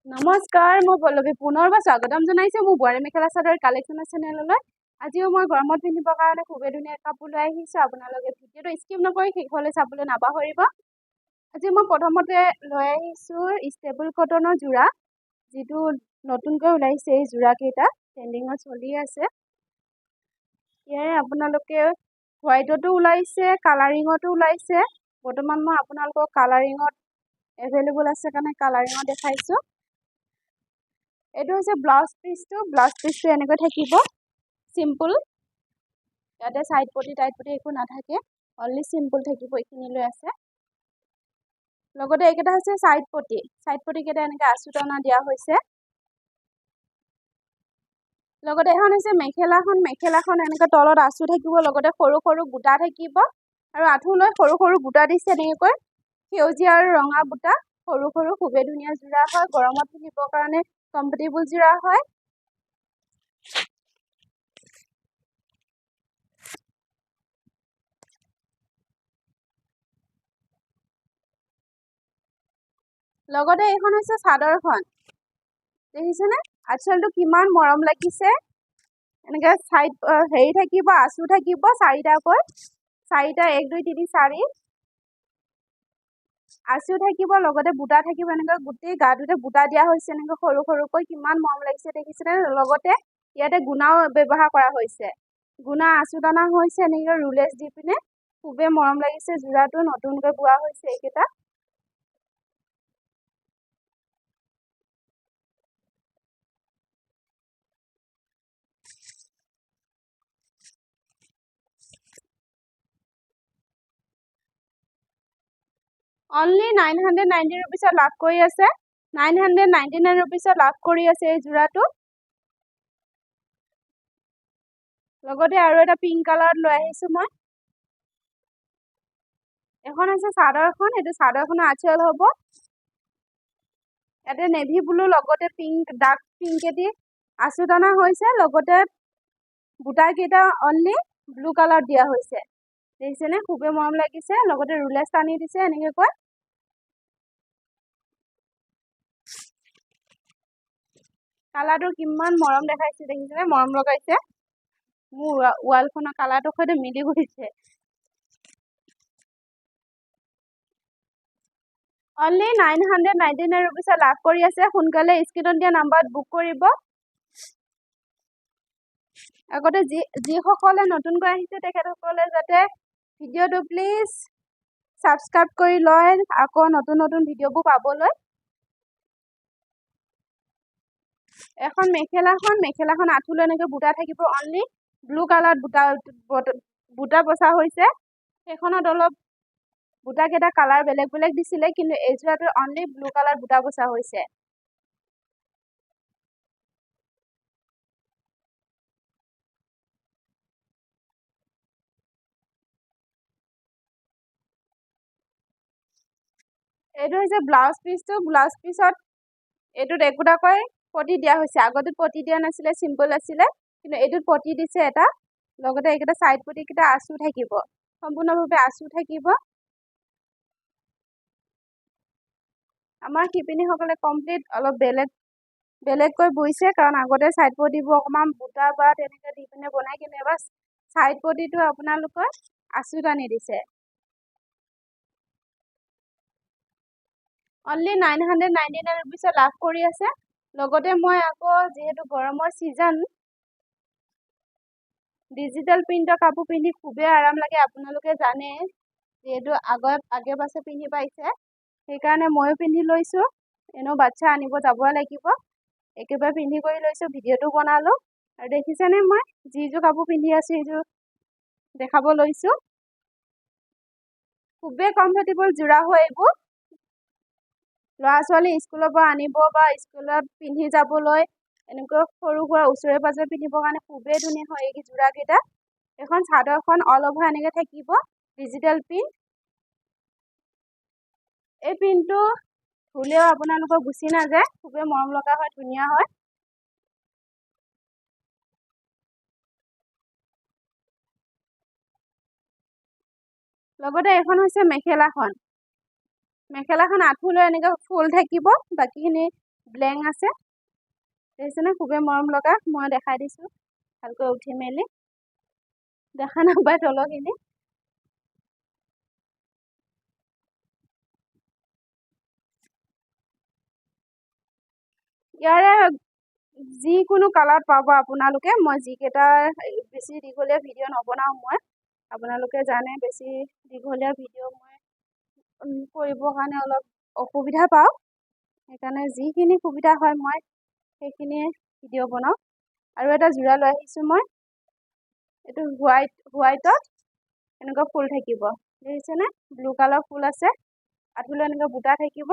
নমস্কাৰ, মই পল্লৱী পুনৰবাৰ স্বাগতম জনাইছোঁ মোৰ বোৱাৰী মেখেলা চাদৰ কালেকশ্যনৰ চেনেললৈ। আজিও মই গৰমত পিন্ধিবৰ কাৰণে খুবেই ধুনীয়া কাপোৰ লৈ আহিছোঁ। আপোনালোকে ভিডিঅ'টো স্কিপ নকৰি শেষলৈ চাবলৈ নাপাহৰিব। আজি মই প্ৰথমতে লৈ আহিছোঁ ষ্টেবল কটনৰ যোৰা, যিটো নতুনকৈ ওলাইছে। এই যোৰাকেইটা ট্ৰেণ্ডিঙত চলি আছে। ইয়াৰে আপোনালোকে হোৱাইটতো ওলাইছে, কালাৰিঙতো ওলাইছে। বৰ্তমান মই আপোনালোকক কালাৰিঙত এভেইলেবল আছে কাৰণে কালাৰিঙত দেখাইছোঁ। এইটো হৈছে ব্লাউজ পিচটো এনেকৈ থাকিব চিম্পল। ইয়াতে চাইড পটি টাইট পটি একো নাথাকে, অনলি চিম্পল থাকিব। এইখিনিলৈ আছে। লগতে এইকেইটা হৈছে চাইড পটিকেইটা এনেকৈ আঁচুতনা দিয়া হৈছে। লগতে এখন হৈছে মেখেলাখন এনেকৈ তলত আঁচু থাকিব, লগতে সৰু সৰু বুটা থাকিব আৰু আঁঠুলৈ সৰু সৰু বুটা দিছে এনেকৈ সেউজীয়া আৰু ৰঙা বুটা। সৰু সৰু খুবেই ধুনীয়া যোৰা হয়, গৰমত পিন্ধিবৰ কাৰণে কমফৰ্টেবল যোৰা হয়। লগতে এইখন হৈছে চাদৰখন, দেখিছেনে? আঁচলটো কিমান মৰম লাগিছে। এনেকৈ চাইড হেৰি থাকিব, আঁচু থাকিব চাৰিটাকৈ, 1 2 3 4 আঁচু থাকিব, লগতে বুটা থাকিব। এনেকৈ গোটেই গাটোতে বুটা দিয়া হৈছে, এনেকৈ সৰু সৰুকৈ কিমান মৰম লাগিছে দেখিছেনে? লগতে ইয়াতে গুণাও ব্যৱহাৰ কৰা হৈছে, গুণা আঁচুদানা হৈছে এনেকৈ ৰুলেছ দি পিনে। খুবেই মৰম লাগিছে যোৰাটো, নতুনকৈ বোৱা হৈছে এইকেইটা। অনলি 990 ৰুপিছত লাভ কৰি আছে। 999 ৰুপিছত লাভ কৰি আছে এই যোৰাটো। লগতে আৰু এটা পিংক কালাৰত লৈ আহিছোঁ মই। এখন হৈছে চাদৰখন, এইটো চাদৰখনৰ আঁচল হ'ব। ইয়াতে নেভি ব্লু লগতে পিংক, ডাৰ্ক পিংকেদি আঁচুদানা হৈছে। লগতে বুটাকেইটা অনলি ব্লু কালাৰ দিয়া হৈছে, দেখিছেনে? খুবেই মৰম লাগিছে। লগতে ৰুলেছ টানি দিছে এনেকৈ কৈ। কালাৰটো কিমান মৰম দেখাইছে দেখিছেনে? মৰম লগাইছে। মোৰ ৱালখনৰ কালাৰটোৰ সৈতে মিলি গৈছে। অনলি 999 ৰুপিছত লাভ কৰি আছে। সোনকালে স্ক্ৰীনত দিয়া নাম্বাৰত বুক কৰিব। আগতে যিসকলে নতুনকৈ আহিছে তেখেতসকলে যাতে ভিডিঅ'টো প্লিজ ছাবস্ক্ৰাইব কৰি লয়, আকৌ নতুন নতুন ভিডিঅ'বোৰ পাবলৈ। এখন মেখেলাখন আঁঠুলৈ এনেকৈ বুটা থাকিব, অনলি ব্লু কালাৰত বুটা বচা হৈছে। সেইখনত অলপ বুটাকেইটা কালাৰ বেলেগ বেলেগ দিছিলে, কিন্তু এই যোৰাটো অনলি ব্লু কালাৰ বুটা বচা হৈছে। এইটো হৈছে ব্লাউজ পিচত এইটোত একোটাকৈ পটি দিয়া হৈছে। আগতে পটি দিয়া নাছিলে, চিম্পল আছিলে, কিন্তু এইটোত পটি দিছে এটা। লগতে এইকেইটা চাইড পটিকেইটা আঁচু থাকিব, সম্পূৰ্ণভাৱে আঁচু থাকিব। আমাৰ শিপিনীসকলে কমপ্লিট অলপ বেলেগকৈ বৈছে, কাৰণ আগতে চাইড পটিবোৰ অকণমান বুটা বা তেনেকৈ দি পিনে বনাই, কিন্তু এবাৰ চাইড পটিটো আপোনালোকৰ আঁচু টানি দিছে। অনলি 999 ৰুপিছত লাভ কৰি আছে। লগতে মই আকৌ যিহেতু গৰমৰ ছিজন, ডিজিটেল প্ৰিণ্টৰ কাপোৰ পিন্ধি খুবেই আৰাম লাগে, আপোনালোকে জানে, যিহেতু আগে পাছে পিন্ধি পাইছে। সেইকাৰণে ময়ো পিন্ধি লৈছোঁ। এনেও বাচ্ছা আনিব যাবই লাগিব, একেবাৰে পিন্ধি কৰি লৈছোঁ, ভিডিঅ'টো বনালোঁ। আৰু দেখিছেনে মই যিযোৰ কাপোৰ পিন্ধি আছোঁ সেইযোৰ দেখাব লৈছোঁ। খুবেই কমফৰ্টেবল যোৰা হয় এইবোৰ। ল'ৰা ছোৱালী স্কুলৰ পৰা আনিব বা স্কুলত পিন্ধি যাবলৈ, এনেকৈ সৰু সুৰা ওচৰে পাজৰে পিন্ধিবৰ কাৰণে খুবেই ধুনীয়া হয় এই যোৰাকেইটা। এখন চাদৰখন অল অভাৰ এনেকৈ থাকিব, ডিজিটেল প্ৰিণ্ট। এই প্ৰিণ্টটো ধুলেও আপোনালোকৰ গুচি নাযায়, খুবেই মৰম লগা হয়, ধুনীয়া হয়। লগতে এখন হৈছে মেখেলাখন আঁঠুলৈ এনেকৈ ফুল থাকিব, বাকীখিনি ব্লেং আছে দেখিছেনে খুবেই মৰম লগা মই দেখাই দিছোঁ ভালকৈ উঠি মেলি দেখা নাপায় তলখিনি ইয়াৰে যিকোনো কালাৰত পাব আপোনালোকে মই যিকেইটা বেছি দীঘলীয়া ভিডিঅ' নবনাওঁ মই আপোনালোকে জানে বেছি দীঘলীয়া ভিডিঅ' মই কৰিবৰ কাৰণে অলপ অসুবিধা পাওঁ সেইকাৰণে যিখিনি সুবিধা হয় মই সেইখিনিয়ে ভিডিঅ' বনাওঁ আৰু এটা যোৰা লৈ আহিছোঁ মই এইটো হোৱাইটত এনেকুৱা ফুল থাকিব দেখিছেনে ব্লু কালাৰ ফুল আছে আঁঠুলৈ এনেকুৱা বুটা থাকিব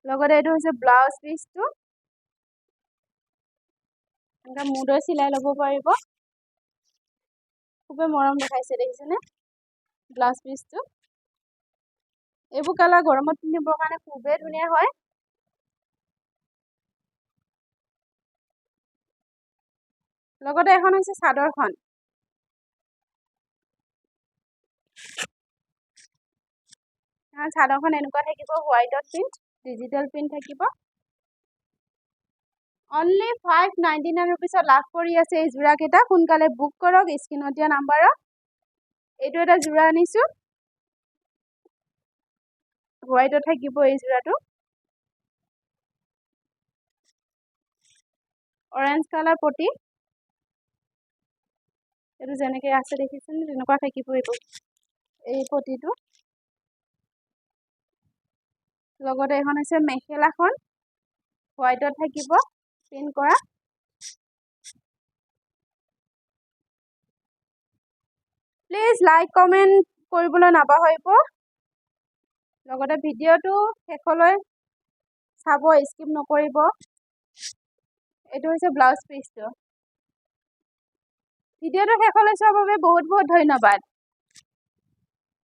লগতে এইটো হৈছে ব্লাউজ পিচটো এনেকুৱা মুদৈ চিলাই ল'ব পাৰিব খুবেই মৰম দেখাইছে দেখিছেনে ব্লাউজ পিচটো এইবোৰ কালাৰ গৰমত পিন্ধিবৰ কাৰণে খুবেই ধুনীয়া হয় লগতে এখন হৈছে চাদৰখন চাদৰখন এনেকুৱা থাকিব হোৱাইটত প্ৰিণ্ট ডিজিটেল প্ৰিণ্ট থাকিব অনলি 599 ৰুপিছত লাভ কৰি আছে এই যোৰাকেইটা সোনকালে বুক কৰক স্ক্ৰীনত দিয়া নাম্বাৰত এইটো এটা যোৰা আনিছোঁ হোৱাইটত থাকিব এই যোৰাটো অৰেঞ্জ কালাৰ পটি এইটো যেনেকৈ আছে দেখিছেনে তেনেকুৱা থাকিব এইটো এই পটিটো লগতে এখন হৈছে মেখেলাখন হোৱাইটত থাকিব প্ৰিণ্ট কৰা প্লিজ লাইক কমেণ্ট কৰিবলৈ নাপাহৰিব লগতে ভিডিঅ'টো শেষলৈ চাব স্কিপ নকৰিব এইটো হৈছে ব্লাউজ পিচটো ভিডিঅ'টো শেষলৈ চোৱাৰ বাবে বহুত বহুত ধন্যবাদ